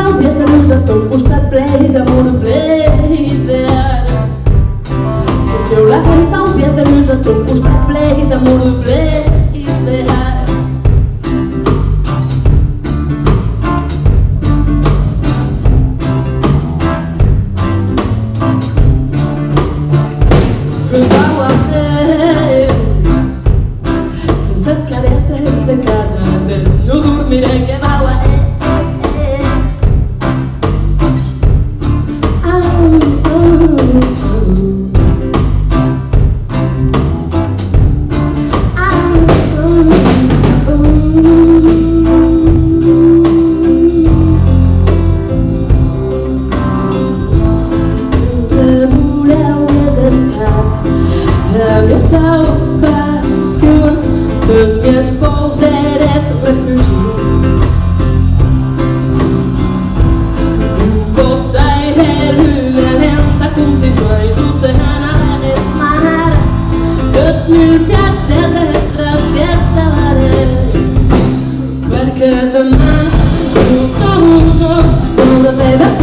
sàlvies de luz a tot costat ple d'amor ple d'art. Que seu la sàlvies de luz a tot costat ple d'amor ple d'art. Que vau a fer sense caresses de cada nit, no dormiré, que vau a fer. La mia salvació, les meves pors eres refugi. Un cop d'aire lenta continua i l'oceana és mar. Tots mil viatges extres de perquè demà tothom no la teva